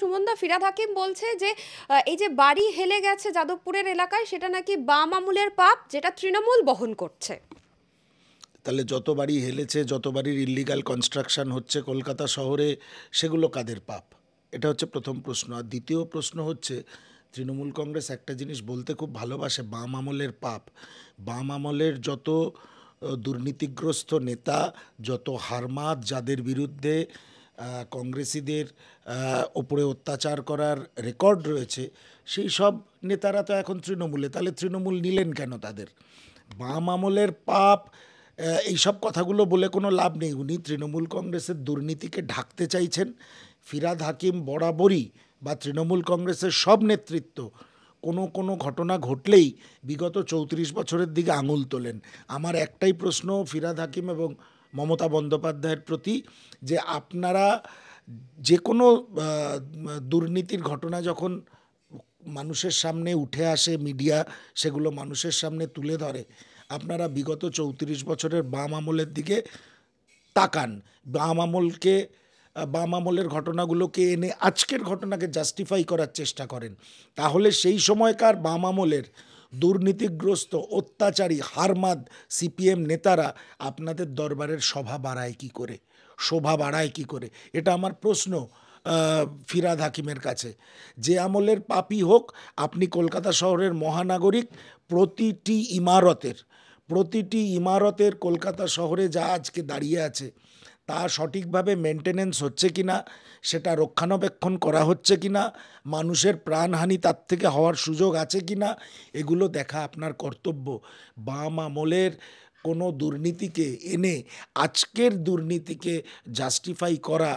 সুমনদা, ফিরহাদ হাকিম বলছে যে এই যে বাড়ি হেলে গেছে যাদবপুরের এলাকায়, সেটা নাকি বাম আমলের পাপ, যেটা তৃণমূল বহন করছে। তাহলে যত বাড়ি হেলেছে, যত বাড়ির ইল্লিগাল কনস্ট্রাকশন হচ্ছে কলকাতা শহরে, সেগুলো কাদের পাপ? এটা হচ্ছে প্রথম প্রশ্ন। আর দ্বিতীয় প্রশ্ন হচ্ছে, তৃণমূল কংগ্রেস একটা জিনিস বলতে খুব ভালোবাসে, বাম আমলের পাপ। বাম আমলের যত দুর্নীতিগ্রস্ত নেতা, যত হারমাত, যাদের বিরুদ্ধে কংগ্রেসিদের ওপরে অত্যাচার করার রেকর্ড রয়েছে, সেই সব নেতারা তো এখন তৃণমূলে। তাহলে তৃণমূল নিলেন কেন তাদের? বাম আমলের পাপ এইসব কথাগুলো বলে কোনো লাভ নেই। উনি তৃণমূল কংগ্রেসের দুর্নীতিকে ঢাকতে চাইছেন। ফিরহাদ হাকিম বরাবরই, বা তৃণমূল কংগ্রেসের সব নেতৃত্ব, কোনো ঘটনা ঘটলেই বিগত 34 বছরের দিকে আঙুল তোলেন। আমার একটাই প্রশ্ন ফিরহাদ হাকিম এবং মমতা বন্দ্যোপাধ্যায়ের প্রতি, যে আপনারা যে কোনো দুর্নীতির ঘটনা যখন মানুষের সামনে উঠে আসে, মিডিয়া সেগুলো মানুষের সামনে তুলে ধরে, আপনারা বিগত 34 বছরের বাম আমলের দিকে তাকান। বাম আমলকে, বাম আমলের ঘটনাগুলোকে এনে আজকের ঘটনাকে জাস্টিফাই করার চেষ্টা করেন। তাহলে সেই সময়কার বাম আমলের দুর্নীতিগ্রস্ত অত্যাচারী হারমাদ সিপিএম নেতারা আপনাদের দরবারের শোভা বাড়ায় কী করে? এটা আমার প্রশ্ন ফিরহাদ হাকিমের কাছে। যে আমলের পাপই হোক, আপনি কলকাতা শহরের মহানাগরিক। প্রতিটি ইমারতের কলকাতা শহরে যা আজকে দাঁড়িয়ে আছে, তা সঠিকভাবে মেনটেনেন্স হচ্ছে কিনা, সেটা রক্ষণাবেক্ষণ করা হচ্ছে কিনা, মানুষের প্রাণহানি তার থেকে হওয়ার সুযোগ আছে কিনা, এগুলো দেখা আপনার কর্তব্য। বাম আমলের কোনো দুর্নীতিকে এনে আজকের দুর্নীতিকে জাস্টিফাই করা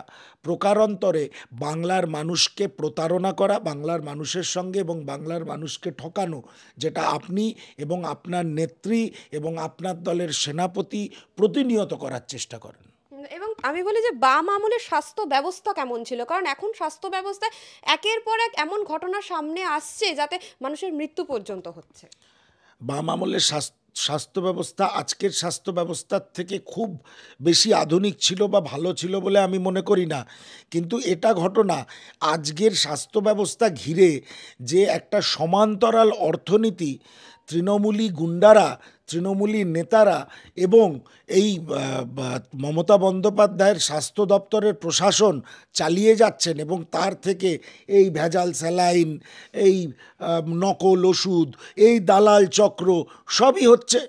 প্রকারান্তরে বাংলার মানুষকে প্রতারণা করা, বাংলার মানুষের সঙ্গে এবং বাংলার মানুষকে ঠকানো, যেটা আপনি এবং আপনার নেত্রী এবং আপনার দলের সেনাপতি প্রতিনিয়ত করার চেষ্টা করেন। এবং আমি বলি যে বাম আমলের স্বাস্থ্য ব্যবস্থা কেমন ছিল, কারণ এখন স্বাস্থ্য ব্যবস্থায় একের পর এক এমন ঘটনা সামনে আসছে যাতে মানুষের মৃত্যু পর্যন্ত হচ্ছে। বাম আমলের স্বাস্থ্য ব্যবস্থা আজকের স্বাস্থ্য ব্যবস্থার থেকে খুব বেশি আধুনিক ছিল বা ভালো ছিল বলে আমি মনে করি না। কিন্তু এটা ঘটনা, আজকের স্বাস্থ্য ব্যবস্থা ঘিরে যে একটা সমান্তরাল অর্থনীতি তৃণমূলী গুন্ডারা, তৃণমূলী নেতারা এবং এই মমতা বন্দ্যোপাধ্যায়ের স্বাস্থ্য দপ্তরের প্রশাসন চালিয়ে যাচ্ছেন, এবং তার থেকে এই ভেজাল স্যালাইন, এই নকল ওষুধ, এই দালাল চক্র সবই হচ্ছে।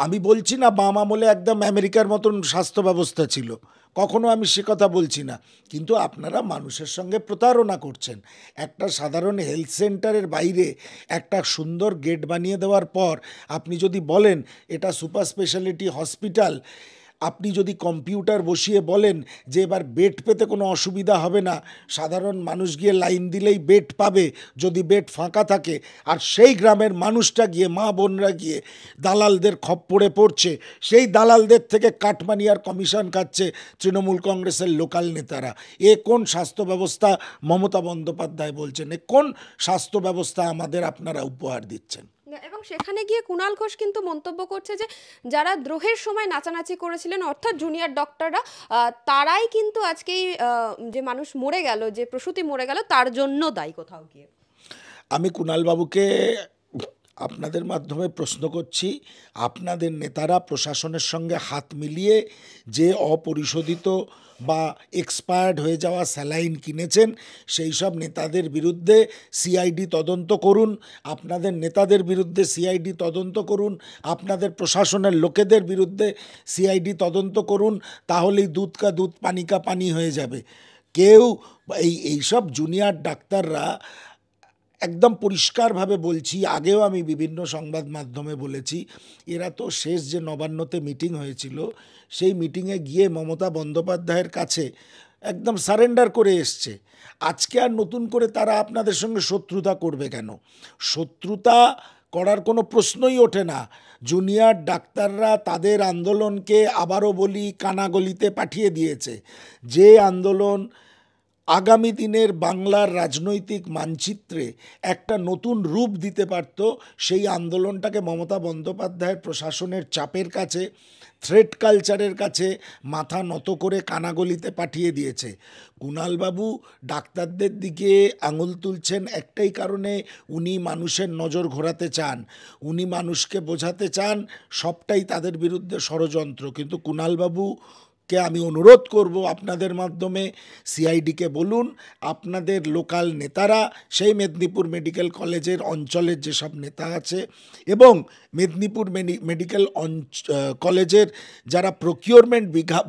আমি বলছি না বাম আমলে একদম আমেরিকার মতন স্বাস্থ্য ব্যবস্থা ছিল, কখনো আমি সে কথা বলছি না, কিন্তু আপনারা মানুষের সঙ্গে প্রতারণা করছেন। একটা সাধারণ হেলথ সেন্টারের বাইরে একটা সুন্দর গেট বানিয়ে দেওয়ার পর আপনি যদি বলেন এটা সুপার স্পেশালিটি হসপিটাল, আপনি যদি কম্পিউটার বসিয়ে বলেন যে এবার বেড পেতে কোনো অসুবিধা হবে না, সাধারণ মানুষ গিয়ে লাইন দিলেই বেড পাবে যদি বেড ফাঁকা থাকে, আর সেই গ্রামের মানুষটা গিয়ে, মা বোনরা গিয়ে দালালদের খপ্পরে পড়ছে, সেই দালালদের থেকে কাটমানি আর কমিশন খাচ্ছে তৃণমূল কংগ্রেসের লোকাল নেতারা। এ কোন স্বাস্থ্য ব্যবস্থা মমতা বন্দ্যোপাধ্যায় বলছেন? এ কোন স্বাস্থ্য ব্যবস্থা আমাদের আপনারা উপহার দিচ্ছেন? এবং সেখানে গিয়ে কুণাল ঘোষ কিন্তু মন্তব্য করছে যে যারা দ্রোহের সময় নাচানাচি করেছিলেন, অর্থাৎ জুনিয়র ডক্টররা, তারাই কিন্তু আজকে যে মানুষ মরে গেল, যে প্রসূতি মরে গেল, তার জন্য দায়ী কোথাও গিয়ে। আমি কুণালবাবুকে আপনাদের মাধ্যমে প্রশ্ন করছি, আপনাদের নেতারা প্রশাসনের সঙ্গে হাত মিলিয়ে যে অপরিশোধিত বা এক্সপায়ার্ড হয়ে যাওয়া স্যালাইন কিনেছেন, সেই সব নেতাদের বিরুদ্ধে সিআইডি তদন্ত করুন। আপনাদের নেতাদের বিরুদ্ধে সিআইডি তদন্ত করুন, আপনাদের প্রশাসনের লোকেদের বিরুদ্ধে সিআইডি তদন্ত করুন। তাহলেই দুধ কা দুধ পানি কা পানি হয়ে যাবে। কেউ এইসব জুনিয়র ডাক্তাররা, একদম পরিষ্কারভাবে বলছি, আগেও আমি বিভিন্ন সংবাদ মাধ্যমে বলেছি, এরা তো শেষ যে নবান্নতে মিটিং হয়েছিল, সেই মিটিংয়ে গিয়ে মমতা বন্দ্যোপাধ্যায়ের কাছে একদম সারেন্ডার করে এসছে। আজকে আর নতুন করে তারা আপনাদের সঙ্গে শত্রুতা করবে কেন? শত্রুতা করার কোনো প্রশ্নই ওঠে না। জুনিয়র ডাক্তাররা তাদের আন্দোলনকে, আবারও বলি, কানাগলিতে পাঠিয়ে দিয়েছে। যে আন্দোলন আগামী দিনের বাংলার রাজনৈতিক মানচিত্রে একটা নতুন রূপ দিতে পারত, সেই আন্দোলনটাকে মমতা বন্দ্যোপাধ্যায়ের প্রশাসনের চাপের কাছে, থ্রেট কালচারের কাছে মাথা নত করে কানাগলিতে পাঠিয়ে দিয়েছে। কুণালবাবু ডাক্তারদের দিকে আঙুল তুলছেন একটাই কারণে, উনি মানুষের নজর ঘোরাতে চান, উনি মানুষকে বোঝাতে চান সবটাই তাদের বিরুদ্ধে ষড়যন্ত্র। কিন্তু কুণালবাবুকে আমি অনুরোধ করব, আপনাদের মাধ্যমে সিআইডিকে বলুন, আপনাদের লোকাল নেতারা, সেই মেদিনীপুর মেডিকেল কলেজের অঞ্চলের যেসব নেতা আছে এবং মেদিনীপুর মেডিকেল কলেজের যারা প্রকিউরমেন্ট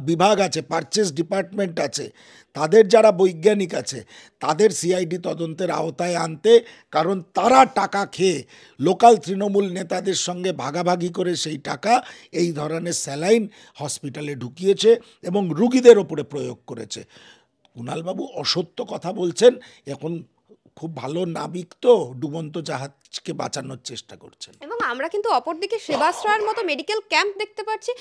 বিভাগ আছে, পারচেস ডিপার্টমেন্ট আছে, তাদের যারা বৈজ্ঞানিক আছে, তাদের সিআইডি তদন্তের আওতায় আনতে। কারণ তারা টাকা খেয়ে লোকাল তৃণমূল নেতাদের সঙ্গে ভাগাভাগি করে সেই টাকা এই ধরনের স্যালাইন হসপিটালে ঢুকিয়েছে এবং রুগীদের ওপরে প্রয়োগ করেছে। কুণালবাবু অসত্য কথা বলছেন। এখন খুব ভালো নাবিক তো, ডুবন্ত জাহাজকে বাঁচানোর চেষ্টা করছেন। এবং আমরা কিন্তু অপরদিকে সেবাশ্রয়ের মতো মেডিকেল ক্যাম্প দেখতে পাচ্ছি,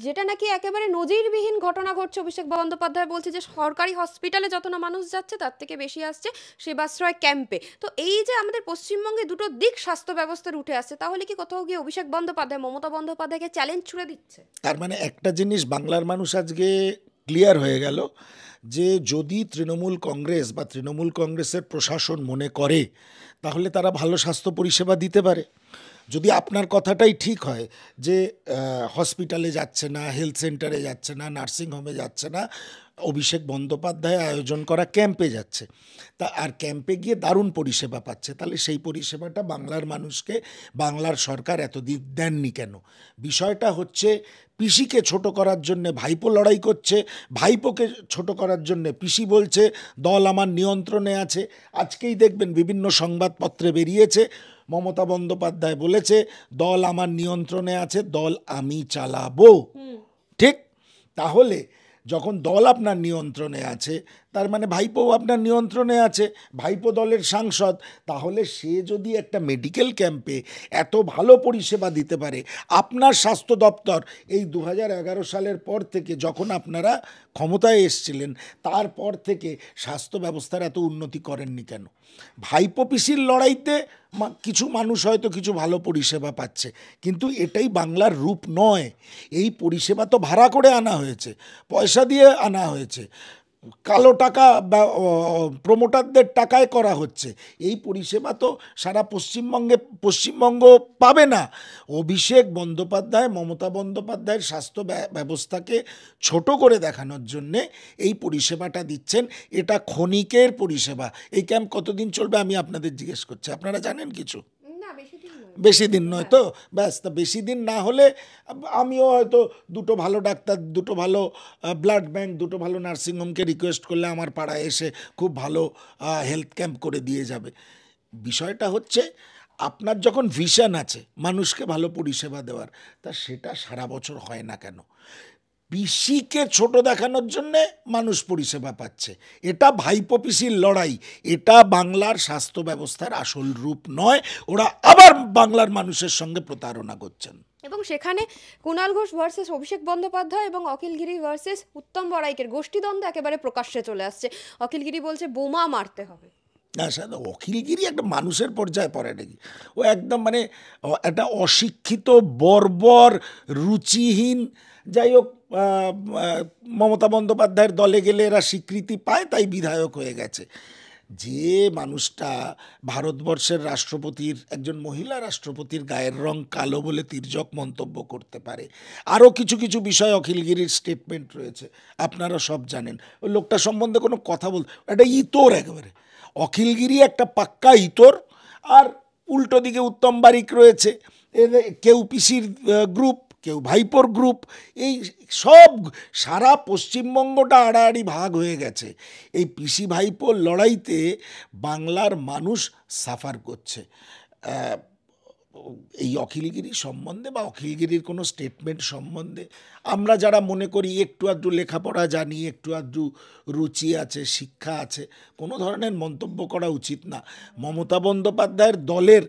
যেটা নাকি একেবারে নজিরবিহীন ঘটনা ঘটছে। অভিষেক বন্দ্যোপাধ্যায় বলছে যে সরকারি হসপিটালে যত না মানুষ যাচ্ছে তার থেকে বেশি আসছে সেবাশ্রয় ক্যাম্পে। তো এই যে আমাদের পশ্চিমবঙ্গে দুটো দিক স্বাস্থ্য ব্যবস্থার উঠে আসছে, তাহলে কি কোথাও গিয়ে অভিষেক বন্দ্যোপাধ্যায় মমতা বন্দ্যোপাধ্যায়কে চ্যালেঞ্জ ছুড়ে দিচ্ছে? তার মানে একটা জিনিস বাংলার মানুষ আজকে ক্লিয়ার হয়ে গেল, যে যদি তৃণমূল কংগ্রেস বা তৃণমূল কংগ্রেসের প্রশাসন মনে করে তাহলে তারা ভালো স্বাস্থ্য পরিষেবা দিতে পারে। যদি আপনার কথাটাই ঠিক হয় যে হসপিটালে যাচ্ছে না, হেলথ সেন্টারে যাচ্ছে না, নার্সিংহোমে যাচ্ছে না, অভিষেক বন্দ্যোপাধ্যায় আয়োজন করা ক্যাম্পে যাচ্ছে, তা আর ক্যাম্পে গিয়ে দারুণ পরিষেবা পাচ্ছে, তাহলে সেই পরিষেবাটা বাংলার মানুষকে বাংলার সরকার এতদিন দেননি কেন? বিষয়টা হচ্ছে পিসিকে ছোট করার জন্যে ভাইপো লড়াই করছে, ভাইপোকে ছোট করার জন্যে পিসি বলছে দল আমার নিয়ন্ত্রণে আছে। আজকেই দেখবেন বিভিন্ন সংবাদপত্রে বেরিয়েছে, মমতা বন্দ্যোপাধ্যায় বলেছে দল আমার নিয়ন্ত্রণে আছে, দল আমি চালাবো। ঠিক? তাহলে যখন দল আপনার নিয়ন্ত্রণে আছে, তার মানে ভাইপো আপনার নিয়ন্ত্রণে আছে, ভাইপো দলের সাংসদ, তাহলে সে যদি একটা মেডিকেল ক্যাম্পে এত ভালো পরিষেবা দিতে পারে, আপনার স্বাস্থ্য দপ্তর এই 2011 সালের পর থেকে, যখন আপনারা ক্ষমতায় এসেছিলেন, তারপর থেকে স্বাস্থ্য ব্যবস্থার এত উন্নতি করেননি কেন? ভাইপো পিসির লড়াইতে কিছু মানুষ হয়তো কিছু ভালো পরিষেবা পাচ্ছে, কিন্তু এটাই বাংলার রূপ নয়। এই পরিষেবা তো ভাড়া করে আনা হয়েছে, পয়সা দিয়ে আনা হয়েছে, কালো টাকা বা প্রমোটারদের টাকায় করা হচ্ছে। এই পরিষেবা তো সারা পশ্চিমবঙ্গ পাবে না। অভিষেক বন্দ্যোপাধ্যায়, মমতা বন্দ্যোপাধ্যায়ের স্বাস্থ্য ব্যবস্থাকে ছোট করে দেখানোর জন্যে এই পরিষেবাটা দিচ্ছেন। এটা ক্ষণিকের পরিষেবা। এই ক্যাম্প কতদিন চলবে আমি আপনাদের জিজ্ঞেস করছি, আপনারা জানেন কিছু? বেশি দিন নয় তো, ব্যাস। তা বেশি দিন না হলে আমিও হয়তো দুটো ভালো ডাক্তার, দুটো ভালো ব্লাড ব্যাংক, দুটো ভালো নার্সিংহোমকে রিকোয়েস্ট করলে আমার পাড়ায় এসে খুব ভালো হেলথ ক্যাম্প করে দিয়ে যাবে। বিষয়টা হচ্ছে আপনার যখন ভিশন আছে মানুষকে ভালো পরিষেবা দেওয়ার, তা সেটা সারা বছর হয় না কেন? পিসিকে ছোট দেখানোর জন্যে মানুষ পরিষেবা পাচ্ছে, এটা ভাইপো পিসির লড়াই, এটা বাংলার স্বাস্থ্য ব্যবস্থার আসল রূপ নয়। ওরা আবার বাংলার মানুষের সঙ্গে প্রতারণা করছেন। এবং সেখানে কুণাল ঘোষ ভার্সেস অভিষেক বন্দ্যোপাধ্যায় এবং অখিলগিরি ভার্সেস উত্তম বড়াইকের গোষ্ঠীদ্বন্দ্ব একেবারে প্রকাশ্যে চলে আসছে। অখিলগিরি বলছে বোমা মারতে হবে। না, সাথে অখিলগিরি একটা মানুষের পর্যায়ে পড়ে নাকি? ও একদম মানে একটা অশিক্ষিত, বর্বর, রুচিহীন। যাই হোক, মমতা বন্দ্যোপাধ্যায়ের দলে গেলে এরা স্বীকৃতি পায়, তাই বিধায়ক হয়ে গেছে। যে মানুষটা ভারতবর্ষের রাষ্ট্রপতির, একজন মহিলা রাষ্ট্রপতির গায়ের রং কালো বলে তির্যক মন্তব্য করতে পারে, আরও কিছু কিছু বিষয় অখিলগিরির স্টেটমেন্ট রয়েছে, আপনারা সব জানেন। ওই লোকটা সম্বন্ধে কোনো কথা একটা ইতর, একেবারে অখিলগিরি একটা পাক্কা ইতর। আর উল্টো দিকে উত্তম বারিক রয়েছে, কেউ পিসির গ্রুপ, কেউ ভাইপোর গ্রুপ। এই সব সারা পশ্চিমবঙ্গটা আড়াআড়ি ভাগ হয়ে গেছে। এই পিসি ভাইপোর লড়াইতে বাংলার মানুষ সাফার করছে। এই অখিলগিরি সম্বন্ধে বা অখিলগিরির কোনো স্টেটমেন্ট সম্বন্ধে আমরা যারা মনে করি একটু আধটু লেখাপড়া জানি, একটু আধটু রুচি আছে, শিক্ষা আছে, কোনো ধরনের মন্তব্য করা উচিত না। মমতা বন্দ্যোপাধ্যায়ের দলের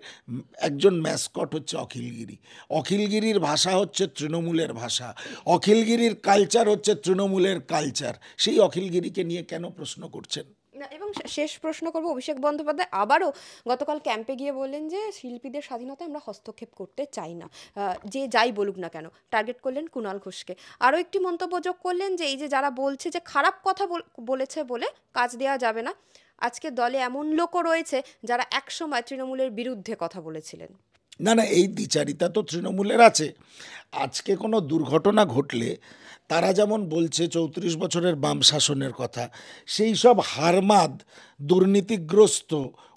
একজন ম্যাসকট হচ্ছে অখিলগিরি। অখিলগিরির ভাষা হচ্ছে তৃণমূলের ভাষা, অখিলগিরির কালচার হচ্ছে তৃণমূলের কালচার। সেই অখিলগিরিকে নিয়ে কেন প্রশ্ন করছেন? না, এবং শেষ প্রশ্ন করব, অভিষেক বন্দ্যোপাধ্যায় আবারও গতকাল ক্যাম্পে গিয়ে বললেন যে শিল্পীদের স্বাধীনতায় আমরা হস্তক্ষেপ করতে চাই না, যে যাই বলুক না কেন। টার্গেট করলেন কুণাল ঘোষকে। আরও একটি মন্তব্য যোগ করলেন যে এই যে যারা বলছে যে খারাপ কথা বলেছে বলে কাজ দেওয়া যাবে না, আজকে দলে এমন লোকও রয়েছে যারা একসময় তৃণমূলের বিরুদ্ধে কথা বলেছিলেন। না না, এই দ্বিচারিতা তো তৃণমূলের আছে। আজকে কোনো দুর্ঘটনা ঘটলে তারা যেমন বলছে 34 বছরের বাম শাসনের কথা, সেই সব হারমাদ, দুর্নীতিগ্রস্ত,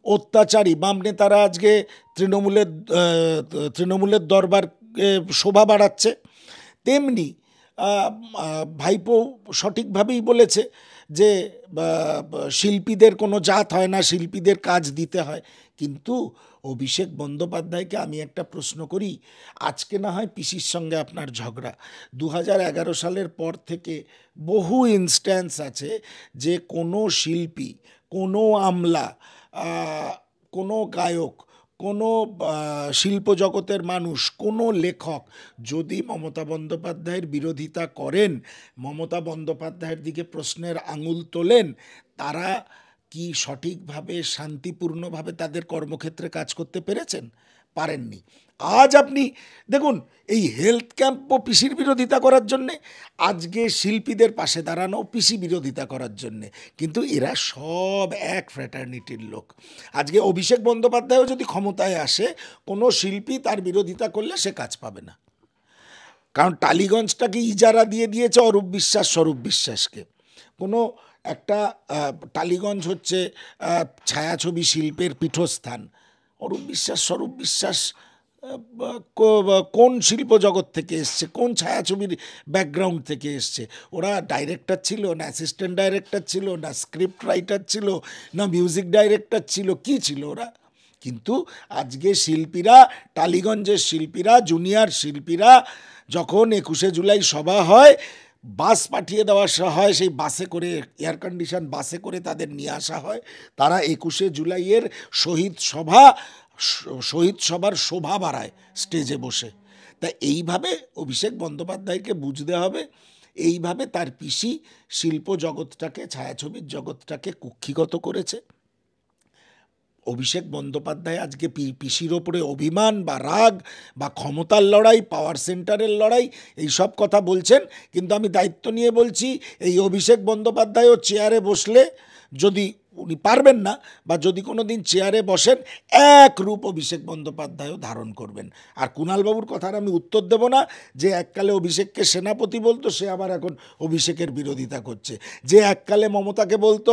অত্যাচারী বাম নেতারা আজকে তৃণমূলের দরবার শোভা বাড়াচ্ছে। তেমনি ভাইপো সঠিকভাবেই বলেছে যে শিল্পীদের কোনো জাত হয় না, শিল্পীদের কাজ দিতে হয়। কিন্তু অভিষেক বন্দ্যোপাধ্যায়কে আমি একটা প্রশ্ন করি, আজকে না হয় পিসির সঙ্গে আপনার ঝগড়া, 2011 সালের পর থেকে বহু ইনস্ট্যান্স আছে যে কোনো শিল্পী, কোনো আমলা, কোনো গায়ক, কোনো শিল্প জগতের মানুষ, কোনো লেখক যদি মমতা বন্দ্যোপাধ্যায়ের বিরোধিতা করেন, মমতা বন্দ্যোপাধ্যায়ের দিকে প্রশ্নের আঙুল তোলেন, তারা কি সঠিকভাবে শান্তিপূর্ণভাবে তাদের কর্মক্ষেত্রে কাজ করতে পেরেছেন? পারেননি। আজ আপনি দেখুন, এই হেলথ ক্যাম্পও পিসির বিরোধিতা করার জন্যে, আজকে শিল্পীদের পাশে দাঁড়ানো পিসি বিরোধিতা করার জন্যে, কিন্তু এরা সব এক ফ্র্যাটার্নিটির লোক। আজকে অভিষেক বন্দ্যোপাধ্যায়ও যদি ক্ষমতায় আসে, কোনো শিল্পী তার বিরোধিতা করলে সে কাজ পাবে না। কারণ টালিগঞ্জটাকে ইজারা দিয়ে দিয়েছে অরূপ বিশ্বাস, স্বরূপ বিশ্বাসকে। কোনো একটা টালিগঞ্জ হচ্ছে ছায়াছবি শিল্পের পীঠস্থান। অরূপ বিশ্বাস, স্বরূপ বিশ্বাস কোন শিল্প জগৎ থেকে এসছে, কোন ছায়াছবির ব্যাকগ্রাউন্ড থেকে এসছে? ওরা ডাইরেক্টর ছিল না, অ্যাসিস্ট্যান্ট ডাইরেক্টর ছিল না, স্ক্রিপ্ট রাইটার ছিল না, মিউজিক ডাইরেক্টর ছিল, কি ছিল ওরা? কিন্তু আজকে শিল্পীরা, টালিগঞ্জের শিল্পীরা, জুনিয়র শিল্পীরা, যখন 21শে জুলাই সভা হয়, বাস পাঠিয়ে দেওয়া হয়, সেই বাসে করে, এয়ার কন্ডিশন বাসে করে তাদের নিয়ে আসা হয়। তারা 21শে জুলাইয়ের শহীদ সভার শোভা বাড়ায় স্টেজে বসে। তা এইভাবে অভিষেক বন্দ্যোপাধ্যায়কে বুঝতে হবে, এইভাবে তার পিসি শিল্প জগৎটাকে, ছায়াছবির জগৎটাকে কুক্ষিগত করেছে। অভিষেক বন্দ্যোপাধ্যায় আজকে পিসির ওপরে অভিমান বা রাগ বা ক্ষমতার লড়াই, পাওয়ার সেন্টারের লড়াই, এই সব কথা বলছেন। কিন্তু আমি দায়িত্ব নিয়ে বলছি, এই অভিষেক বন্দ্যোপাধ্যায়ও চেয়ারে বসলে, যদি উনি পারবেন না বা যদি কোনো দিন চেয়ারে বসেন, এক রূপ অভিষেক বন্দ্যোপাধ্যায়ও ধারণ করবেন। আর কুণালবাবুর কথার আমি উত্তর দেব না, যে এককালে অভিষেককে সেনাপতি বলতো, সে আবার এখন অভিষেকের বিরোধিতা করছে। যে এককালে মমতাকে বলতো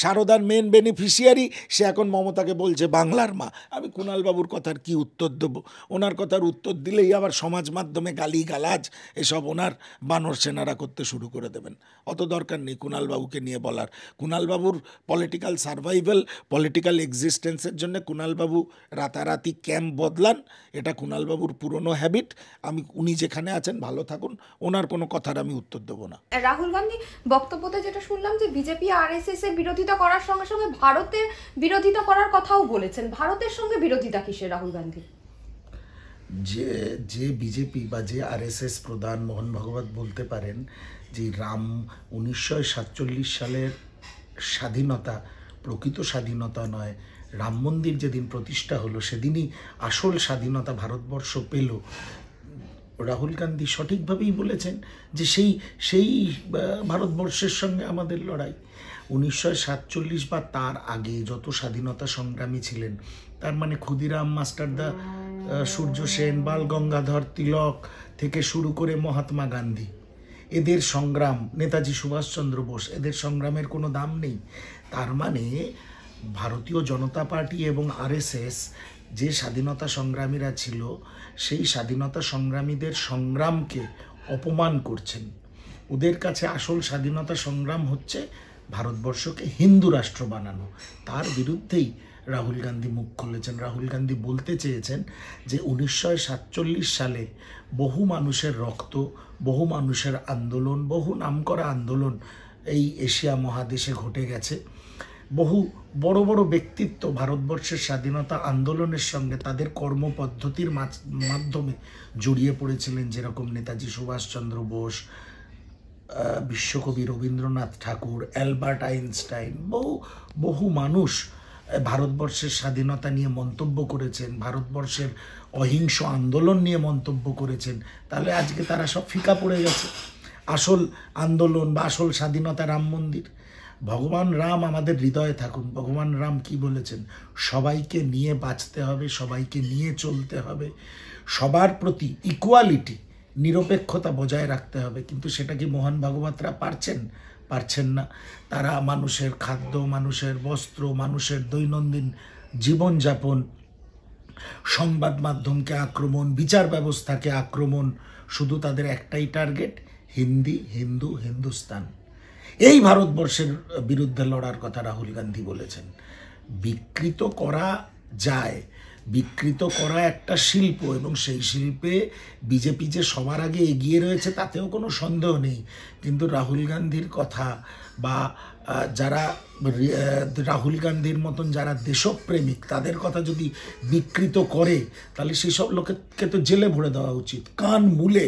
সারদার মেন বেনিফিশিয়ারি, সে এখন মমতাকে বলছে বাংলার মা। আমি কুণালবাবুর কথার কি উত্তর দেবো? ওনার কথার উত্তর দিলেই আবার সমাজ মাধ্যমে গালিগালাজ এসব ওনার বানর সেনারা করতে শুরু করে দেবেন। অত দরকার নেই কুণালবাবুকে নিয়ে বলার। কুণালবাবুর পলিটিক্যাল সার্ভাইভাল, পলিটিক্যাল এক্সিস্টেন্সের জন্য কুণালবাবু রাতারাতি ক্যাম্প বদলান, এটা কুণালবাবুর পুরনো হ্যাবিট। উনি যেখানে আছেন ভালো থাকুন, ওনার কোনো কথার আমি উত্তর দেবো না। রাহুল গান্ধী বক্তব্যতে যেটা শুনলাম যে বিজেপি আরএসএস এর বিরোধিতা করার সঙ্গে সঙ্গে ভারতের বিরোধিতা করার কথাও বলেছেন। ভারতের সঙ্গে বিরোধিতা কিসের রাহুল গান্ধী? যে বিজেপি বা যে আরএসএস প্রধান মোহন ভাগবত বলতে পারেন যে 1947 সালের স্বাধীনতা প্রকৃত স্বাধীনতা নয়, রাম মন্দির যেদিন প্রতিষ্ঠা হলো সেদিনই আসল স্বাধীনতা ভারতবর্ষ পেল। রাহুল গান্ধী সঠিকভাবেই বলেছেন যে সেই ভারতবর্ষের সঙ্গে আমাদের লড়াই। 1947 বা তার আগে যত স্বাধীনতা সংগ্রামী ছিলেন, তার মানে ক্ষুদিরাম মাস্টারদা, সূর্য সেন, বাল গঙ্গাধর তিলক থেকে শুরু করে মহাত্মা গান্ধী, এদের সংগ্রাম, নেতাজি সুভাষচন্দ্র বোস, এদের সংগ্রামের কোনো দাম নেই। তার মানে ভারতীয় জনতা পার্টি এবং আরএসএস যে স্বাধীনতা সংগ্রামীরা ছিল, সেই স্বাধীনতা সংগ্রামীদের সংগ্রামকে অপমান করছেন। ওদের কাছে আসল স্বাধীনতা সংগ্রাম হচ্ছে ভারতবর্ষকে হিন্দু রাষ্ট্র বানানো। তার বিরুদ্ধেই রাহুল গান্ধী মুখ খুলেছেন। রাহুল গান্ধী বলতে চেয়েছেন যে 1947 সালে বহু মানুষের রক্ত, বহু মানুষের আন্দোলন, বহু নামকরা আন্দোলন এই এশিয়া মহাদেশে ঘটে গেছে। বহু বড় বড় ব্যক্তিত্ব ভারতবর্ষের স্বাধীনতা আন্দোলনের সঙ্গে তাদের কর্মপদ্ধতির মাধ্যমে জড়িয়ে পড়েছিলেন, যেরকম নেতাজি সুভাষচন্দ্র বোস, বিশ্বকবি রবীন্দ্রনাথ ঠাকুর, অ্যালবার্ট আইনস্টাইন, বহু মানুষ ভারতবর্ষের স্বাধীনতা নিয়ে মন্তব্য করেছেন, ভারতবর্ষের অহিংস আন্দোলন নিয়ে মন্তব্য করেছেন। তাহলে আজকে তারা সব ফিকা পড়ে গেছে। আসল আন্দোলন বা আসল স্বাধীনতা রাম মন্দির। ভগবান রাম আমাদের হৃদয়ে থাকুন। ভগবান রাম কি বলেছেন? সবাইকে নিয়ে বাঁচতে হবে, সবাইকে নিয়ে চলতে হবে, সবার প্রতি ইকুয়ালিটি, নিরপেক্ষতা বজায় রাখতে হবে। কিন্তু সেটা কি মোহন ভাগবতরা পারছেন না। তারা মানুষের খাদ্য, মানুষের বস্ত্র, মানুষের দৈনন্দিন জীবনযাপন, সংবাদ মাধ্যমকে আক্রমণ, বিচার ব্যবস্থাকে আক্রমণ, শুধু তাদের একটাই টার্গেট, হিন্দি, হিন্দু, হিন্দুস্তান। এই ভারতবর্ষের বিরুদ্ধে লড়ার কথা রাহুল গান্ধী বলেছেন। বিকৃত করা যায়, বিকৃত করা একটা শিল্প, এবং সেই শিল্পে বিজেপি যে সবার আগে এগিয়ে রয়েছে তাতেও কোনো সন্দেহ নেই। কিন্তু রাহুল গান্ধীর কথা বা যারা রাহুল গান্ধীর মতন যারা দেশপ্রেমিক তাদের কথা যদি বিকৃত করে, তাহলে সেসব লোককে তো জেলে ভরে দেওয়া উচিত। কান মুলে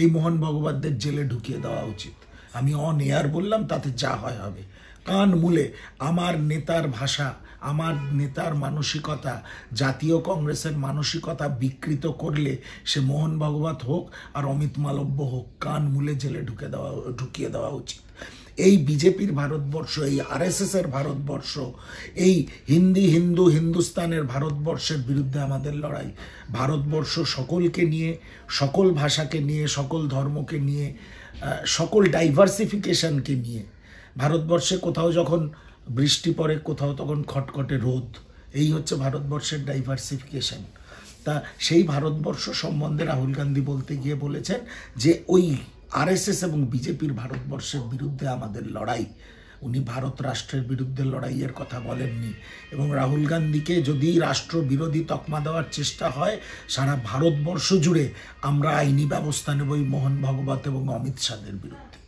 এই মোহন ভাগবতদের জেলে ঢুকিয়ে দেওয়া উচিত। আমি অন এয়ার বললাম, তাতে যা হয় হবে। কান মুলে আমার নেতার ভাষা, আমার নেতার মানসিকতা, জাতীয় কংগ্রেসের মানসিকতা বিকৃত করলে সে মোহন ভাগবত হোক আর অমিত মালব্য হোক, কান মুলে জেলে ঢুকিয়ে দেওয়া উচিত। এই বিজেপির ভারতবর্ষ, এই আরএসএসের ভারতবর্ষ, এই হিন্দি, হিন্দু, হিন্দুস্তানের ভারতবর্ষের বিরুদ্ধে আমাদের লড়াই। ভারতবর্ষ সকলকে নিয়ে, সকল ভাষাকে নিয়ে, সকল ধর্মকে নিয়ে, সকল ডাইভার্সিফিকেশনকে নিয়ে। ভারতবর্ষে কোথাও যখন বৃষ্টি পড়ে, কোথাও তখন খটখটে রোদ। এই হচ্ছে ভারতবর্ষের ডাইভার্সিফিকেশন। তা সেই ভারতবর্ষ সম্বন্ধে রাহুল গান্ধী বলতে গিয়ে বলেছেন যে ওই আরএসএস এবং বিজেপির ভারতবর্ষের বিরুদ্ধে আমাদের লড়াই। উনি ভারত রাষ্ট্রের বিরুদ্ধে লড়াইয়ের কথা বলেননি। এবং রাহুল গান্ধীকে যদি রাষ্ট্রবিরোধী তকমা দেওয়ার চেষ্টা হয়, সারা ভারতবর্ষ জুড়ে আমরা আইনি ব্যবস্থা নেব মোহন ভাগবত এবং অমিত শাহের বিরুদ্ধে।